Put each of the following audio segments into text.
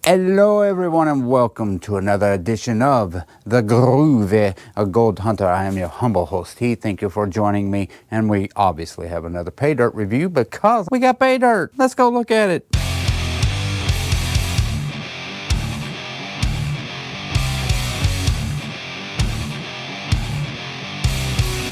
Hello everyone and welcome to another edition of The Groovy Gold Hunter. I am your humble host Heath. Thank you for joining me, and we obviously have another pay dirt review because we got pay dirt. Let's go look at it.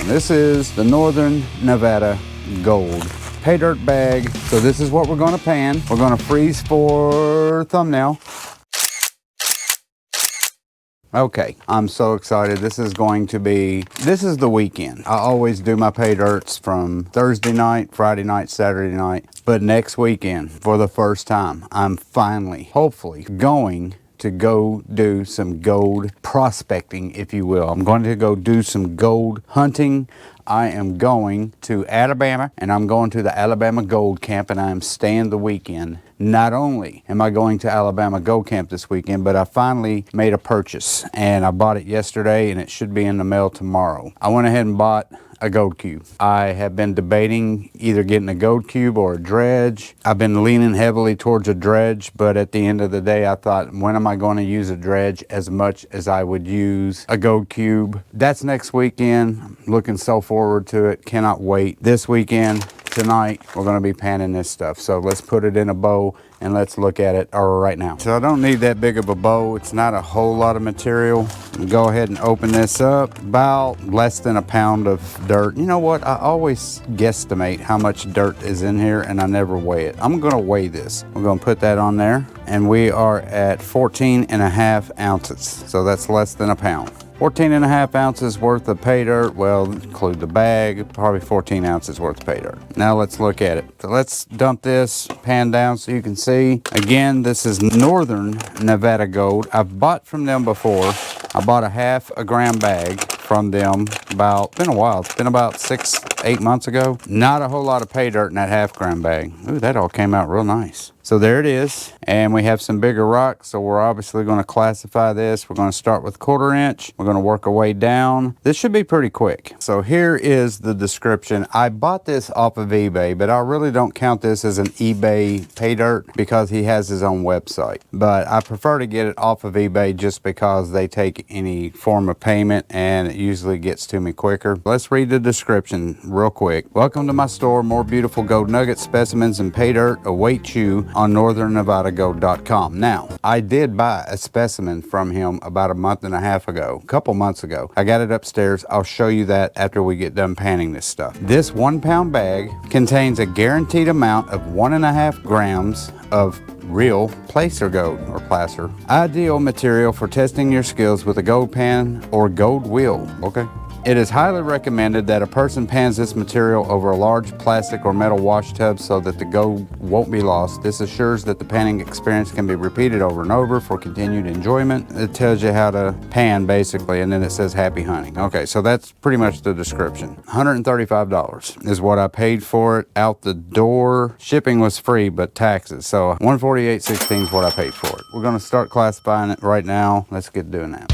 And this is the Northern Nevada Gold pay dirt bag. So this is what we're going to pan. We're going to freeze for thumbnail. Okay, I'm so excited. This is the weekend. I always do my pay dirts from Thursday night, Friday night, Saturday night. But next weekend, for the first time, I'm finally, hopefully, going to go do some gold prospecting, if you will. I'm going to go do some gold hunting. I am going to Alabama, and I'm going to the Alabama Gold Camp, and I am staying the weekend. Not only am I going to Alabama Gold Camp this weekend, but I finally made a purchase, and I bought it yesterday, and it should be in the mail tomorrow. I went ahead and bought a gold cube. I have been debating either getting a gold cube or a dredge. I've been leaning heavily towards a dredge, but at the end of the day, I thought, when am I going to use a dredge as much as I would use a gold cube? That's next weekend. I'm looking so forward to it. Cannot wait. This weekend, tonight, we're going to be panning this stuff. So let's put it in a bowl and let's look at it right now. So I don't need that big of a bowl. It's not a whole lot of material. Go ahead and open this up. About less than a pound of dirt. You know what? I always guesstimate how much dirt is in here and I never weigh it. I'm going to weigh this. We're going to put that on there, and we are at 14.5 ounces. So that's less than a pound. 14.5 ounces worth of pay dirt. Well, include the bag, probably 14 ounces worth of pay dirt. Now let's look at it. So let's dump this pan down so you can see. Again, this is Northern Nevada Gold. I've bought from them before. I bought a 1/2 gram bag from them it's been a while. It's been about 6-8 months ago. Not a whole lot of pay dirt in that 1/2 gram bag. Ooh, that all came out real nice. So there it is. And we have some bigger rocks, so we're obviously going to classify this. We're going to start with 1/4 inch. We're going to work our way down. This should be pretty quick. So here is the description. I bought this off of eBay, but I really don't count this as an eBay pay dirt because he has his own website. But I prefer to get it off of eBay just because they take any form of payment and it usually gets to me quicker. Let's read the description real quick. Welcome to my store. More beautiful gold nuggets, specimens, and pay dirt await you on northernnevadagold.com. Now, I did buy a specimen from him about a month and a half ago, a couple months ago. I got it upstairs. I'll show you that after we get done panning this stuff. This 1 pound bag contains a guaranteed amount of 1.5 grams of real placer gold or placer. Ideal material for testing your skills with a gold pan or gold wheel. Okay. It is highly recommended that a person pans this material over a large plastic or metal wash tub so that the gold won't be lost. This assures that the panning experience can be repeated over and over for continued enjoyment. It tells you how to pan basically, and then it says happy hunting. Okay, so that's pretty much the description. $135 is what I paid for it out the door. Shipping was free, but taxes. So $148.16 is what I paid for it. We're gonna start classifying it right now. Let's get doing that.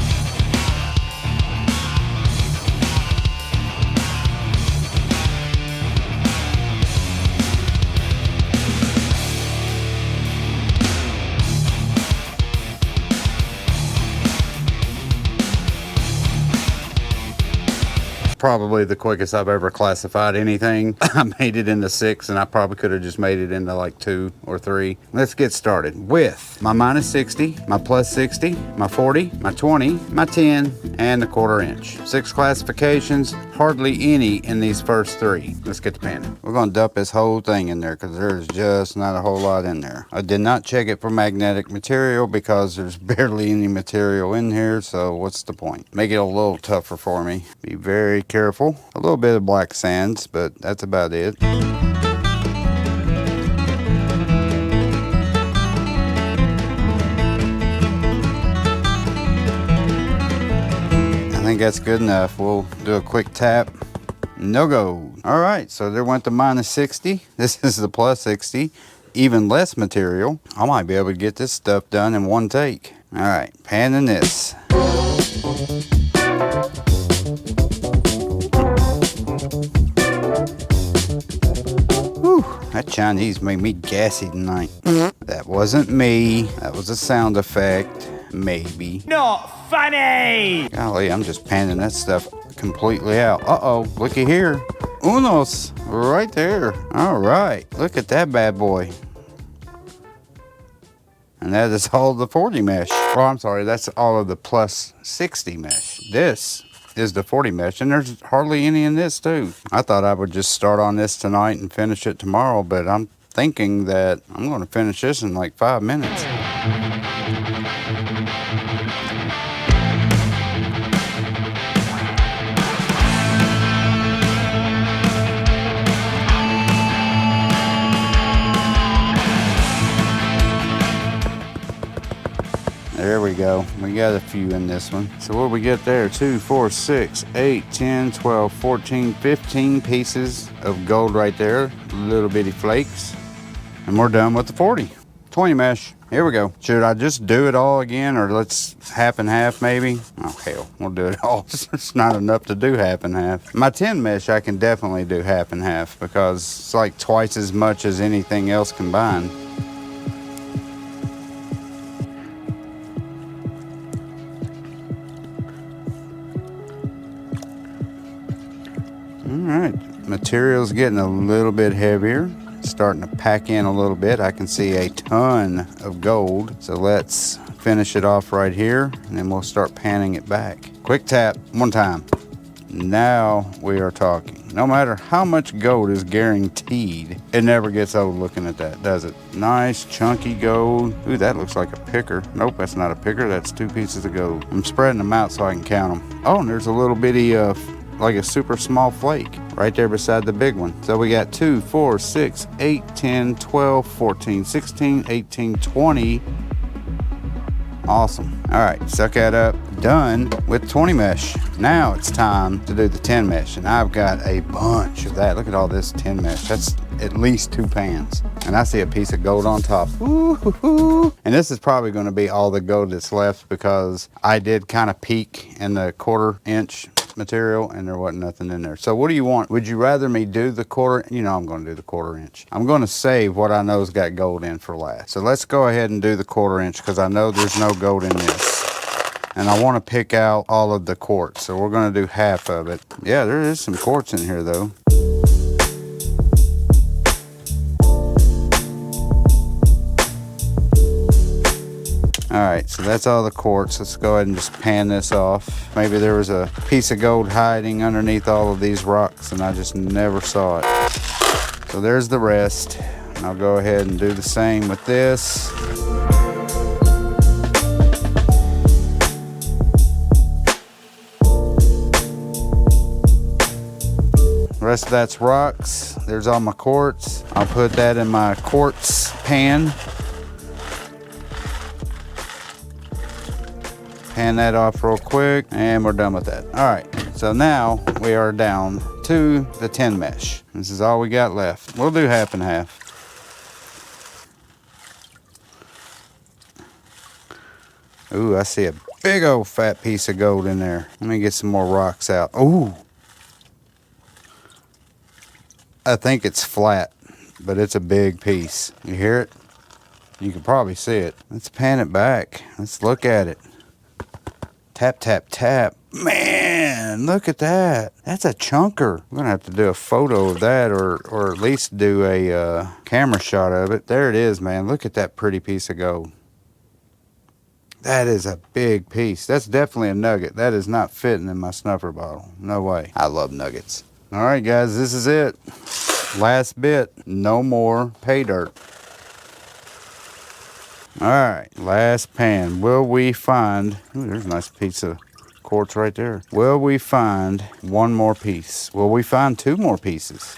Probably the quickest I've ever classified anything. I made it into 6, and I probably could have just made it into like 2 or 3. Let's get started with my -60, my +60, my 40, my 20, my 10, and the 1/4 inch. 6 classifications, hardly any in these first 3. Let's get to panning. We're going to dump this whole thing in there because there's just not a whole lot in there. I did not check it for magnetic material because there's barely any material in here, so what's the point? Make it a little tougher for me. Be very careful. A little bit of black sands, but that's about it. I think that's good enough. We'll do a quick tap. No gold. All right, so there went the -60. This is the +60. Even less material. I might be able to get this stuff done in one take. All right, panning this. Whew, that Chinese made me gassy tonight. That wasn't me. That was a sound effect. Maybe. Not funny! Golly, I'm just panning that stuff completely out. Uh-oh, looky here. Unos, right there. All right, look at that bad boy. And that is all the 40 mesh. Oh, I'm sorry, that's all of the plus 60 mesh. This is the 40 mesh, and there's hardly any in this too. I thought I would just start on this tonight and finish it tomorrow, but I'm thinking that I'm gonna finish this in like 5 minutes. There we go. We got a few in this one. So what we get there? 2, 4, 6, 8, 10, 12, 14, 15 pieces of gold right there. Little bitty flakes. And we're done with the 40. 20 mesh. Here we go. Should I just do it all again, or let's half and half maybe? Oh hell, we'll do it all. It's not enough to do half and half. My 10 mesh I can definitely do half and half because it's like twice as much as anything else combined. All right, material's getting a little bit heavier. Starting to pack in a little bit. I can see a ton of gold. So let's finish it off right here, and then we'll start panning it back. Quick tap, one time. Now we are talking. No matter how much gold is guaranteed, it never gets old looking at that, does it? Nice chunky gold. Ooh, that looks like a picker. Nope, that's not a picker. That's 2 pieces of gold. I'm spreading them out so I can count them. Oh, and there's a little bitty like a super small flake right there beside the big one. So we got 2, 4, 6, 8, 10, 12, 14, 16, 18, 20. Awesome. All right, suck that up. Done with 20 mesh. Now it's time to do the 10 mesh, and I've got a bunch of that. Look at all this 10 mesh. That's at least 2 pans. And I see a piece of gold on top. Ooh. And this is probably going to be all the gold that's left because I did kind of peek in the 1/4 inch material and there wasn't nothing in there. So what do you want? Would you rather me do the 1/4? You know I'm going to do the 1/4 inch. I'm going to save what I know's got gold in for last. So let's go ahead and do the 1/4 inch because I know there's no gold in this. And I want to pick out all of the quartz. So we're going to do half of it. Yeah, there is some quartz in here though. All right, so that's all the quartz. Let's go ahead and just pan this off. Maybe there was a piece of gold hiding underneath all of these rocks and I just never saw it. So there's the rest. And I'll go ahead and do the same with this. The rest of that's rocks. There's all my quartz. I'll put that in my quartz pan. Pan that off real quick, and we're done with that. All right, so now we are down to the 10 mesh. This is all we got left. We'll do half and half. Ooh, I see a big old fat piece of gold in there. Let me get some more rocks out. Ooh. I think it's flat, but it's a big piece. You hear it? You can probably see it. Let's pan it back. Let's look at it. Tap, tap, tap. Man, look at that. That's a chunker. We're gonna have to do a photo of that or at least do a camera shot of it. There it is, man. Look at that pretty piece of gold. That is a big piece. That's definitely a nugget. That is not fitting in my snuffer bottle. No way. I love nuggets. All right, guys, this is it. Last bit. No more pay dirt. All right, last pan. Will we find, ooh, there's a nice piece of quartz right there. Will we find one more piece? Will we find 2 more pieces?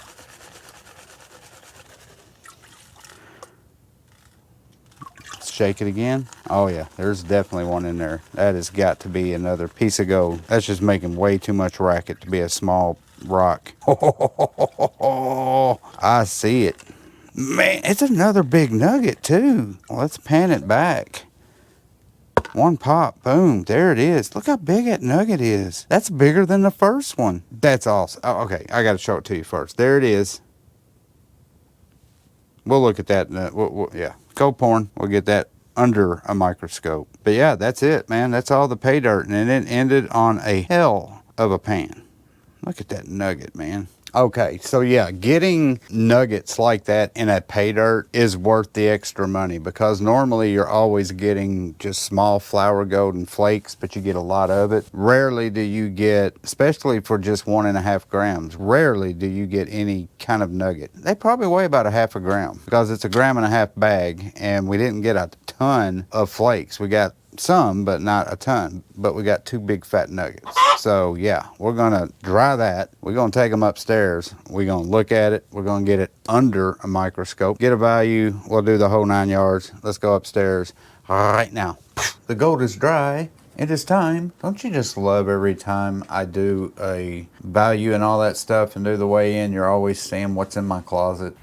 Let's shake it again. Oh yeah, there's definitely one in there. That has got to be another piece of gold. That's just making way too much racket to be a small rock. I see it. Man, it's another big nugget too. Let's pan it back. One pop, boom, there it is. Look how big that nugget is. That's bigger than the first one. That's awesome. Oh, okay, I gotta show it to you first. There it is. We'll look at that. Yeah, Go porn. We'll get that under a microscope. But yeah, that's it, man. That's all the pay dirt. And it ended on a hell of a pan. Look at that nugget, man. Okay, so yeah, getting nuggets like that in a pay dirt is worth the extra money, because normally you're always getting just small flour golden flakes, but you get a lot of it. Rarely do you get, especially for just 1.5 grams, rarely do you get any kind of nugget. They probably weigh about 1/2 gram, because it's a 1.5 gram bag, and we didn't get a ton of flakes. We got some, but not a ton. But we got 2 big fat nuggets. So yeah, we're gonna dry that. We're gonna take them upstairs. We're gonna look at it. We're gonna get it under a microscope, get a value. We'll do the whole 9 yards. Let's go upstairs right now. The gold is dry. It is time. Don't you just love every time I do a value and all that stuff and do the weigh in, you're always seeing what's in my closet?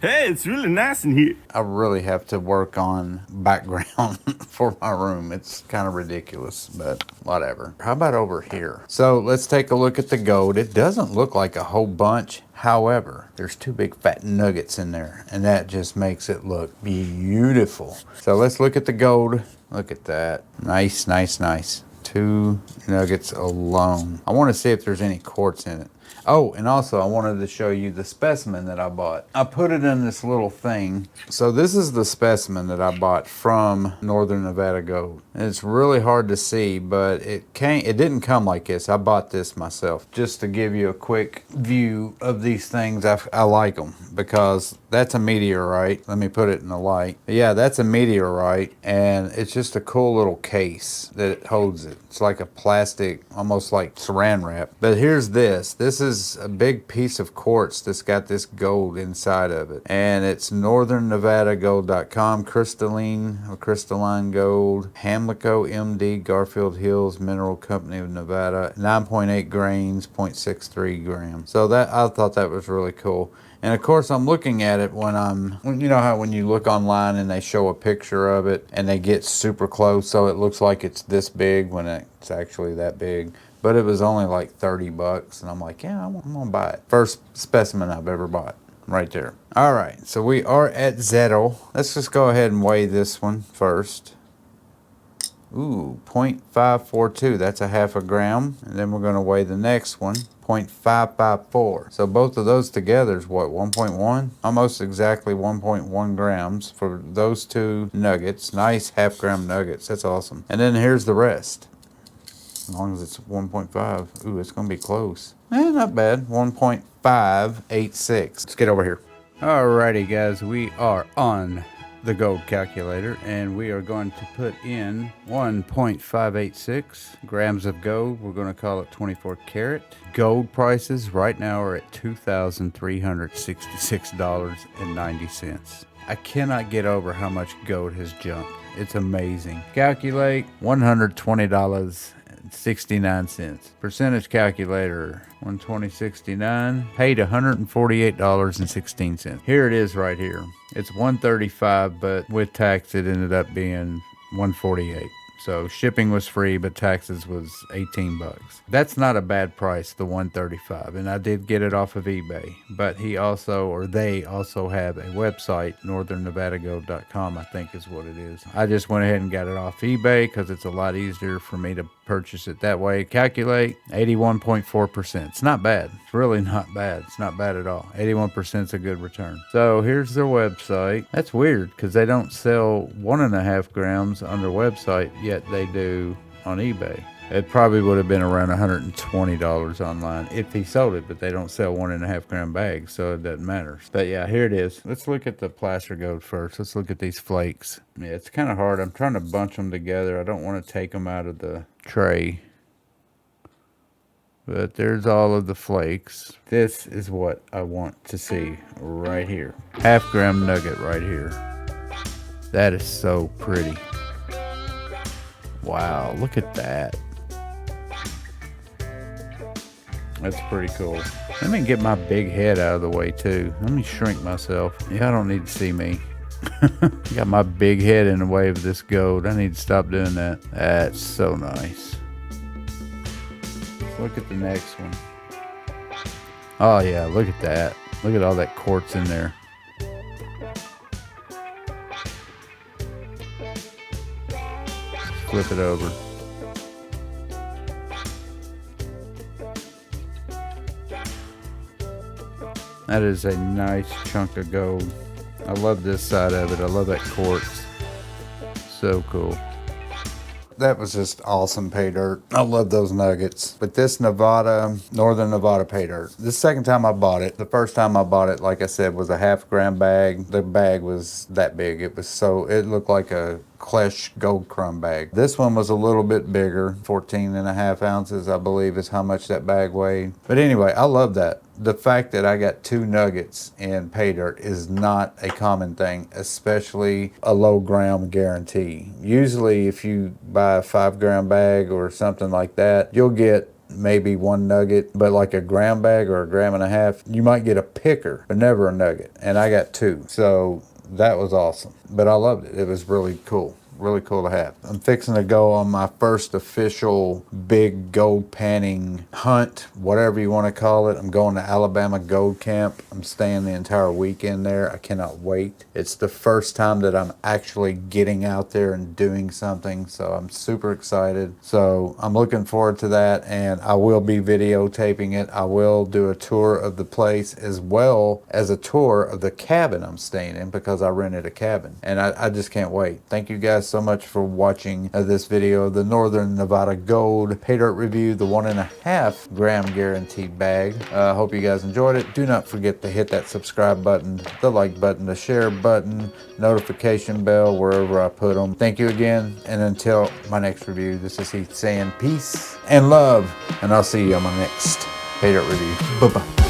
Hey, it's really nice in here. I really have to work on background for my room. It's kind of ridiculous, but whatever. How about over here? So let's take a look at the gold. It doesn't look like a whole bunch. However, there's 2 big fat nuggets in there, and that just makes it look beautiful. So let's look at the gold. Look at that. Nice, nice, nice. 2 nuggets alone. I want to see if there's any quartz in it. Oh, and also I wanted to show you the specimen that I bought. I put it in this little thing. So this is the specimen that I bought from Northern Nevada Gold. And it's really hard to see, but it didn't come like this. I bought this myself. Just to give you a quick view of these things, I like them, because that's a meteorite. Let me put it in the light. Yeah, that's a meteorite, and it's just a cool little case that it holds it. It's like a plastic, almost like saran wrap. But here's this. This is a big piece of quartz that's got this gold inside of it. And it's northernnevadagold.com, crystalline gold, Hamlico MD, Garfield Hills Mineral Company of Nevada, 9.8 grains, 0.63 grams. So that, I thought that was really cool. And of course, I'm looking at it when you know how when you look online and they show a picture of it and they get super close, so it looks like it's this big when it's actually that big. But it was only like 30 bucks, and I'm like, yeah, I'm gonna buy it. First specimen I've ever bought, right there. All right, so we are at zero. Let's just go ahead and weigh this one first. Ooh, 0.542, that's 1/2 gram. And then we're gonna weigh the next one, 0.554. So both of those together is what, 1.1? Almost exactly 1.1 grams for those 2 nuggets. Nice 1/2 gram nuggets, that's awesome. And then here's the rest. As long as it's 1.5. Ooh, it's gonna be close. Not bad, 1.586. Let's get over here. Alrighty guys, we are on the gold calculator, and we are going to put in 1.586 grams of gold. We're going to call it 24 karat. Gold prices right now are at $2,366.90. I cannot get over how much gold has jumped. It's amazing. Calculate $120.69. Percentage calculator, 120.69. Paid $148.16. Here it is right here. It's 135, but with tax it ended up being 148. So shipping was free, but taxes was 18 bucks. That's not a bad price, the 135, and I did get it off of eBay. But they also have a website, northernnevadagold.com, I think is what it is. I just went ahead and got it off eBay because it's a lot easier for me to purchase it that way. Calculate 81.4%. It's not bad. It's really not bad. It's not bad at all. 81% is a good return. So here's their website. That's weird because they don't sell 1.5 grams on their website, yet they do on eBay. It probably would have been around $120 online if he sold it, but they don't sell 1.5 gram bags, so it doesn't matter. But yeah, here it is. Let's look at the placer gold first. Let's look at these flakes. Yeah, it's kind of hard. I'm trying to bunch them together. I don't want to take them out of the tray. But there's all of the flakes. This is what I want to see right here. 1/2 gram nugget right here. That is so pretty. Wow, look at that. That's pretty cool. Let me get my big head out of the way too. Let me shrink myself. Yeah, I don't need to see me. Got my big head in the way of this gold. I need to stop doing that. That's so nice. Let's look at the next one. Oh yeah, look at that. Look at all that quartz in there. flip it over. That is a nice chunk of gold. I love this side of it. I love that quartz. So cool. That was just awesome pay dirt. I love those nuggets. But this Northern Nevada pay dirt, the second time I bought it. The first time I bought it, like I said, was a half-gram bag. The bag was that big. It looked like a Klesch gold crumb bag. This one was a little bit bigger, 14.5 ounces, I believe is how much that bag weighed. But anyway, I love that. The fact that I got 2 nuggets in pay dirt is not a common thing, especially a low gram guarantee. Usually if you buy a 5-gram bag or something like that, you'll get maybe 1 nugget, but like a gram bag or a 1.5 grams, you might get a picker, but never a nugget. And I got 2. So that was awesome. But I loved it. It was really cool. Really cool to have. I'm fixing to go on my first official big gold panning hunt, whatever you want to call it. I'm going to Alabama Gold Camp. I'm staying the entire weekend there. I cannot wait. It's the first time that I'm actually getting out there and doing something, so I'm super excited. So I'm looking forward to that, and I will be videotaping it. I will do a tour of the place as well as a tour of the cabin I'm staying in, because I rented a cabin, and I just can't wait. Thank you guys so much for watching this video of the Northern Nevada Gold pay dirt review, the 1.5 gram guaranteed bag. Hope you guys enjoyed it. Do not forget to hit that subscribe button, the like button, the share button, notification bell wherever I put them. Thank you again, and until my next review, this is Heath saying peace and love, and I'll see you on my next pay dirt review. Bye-bye.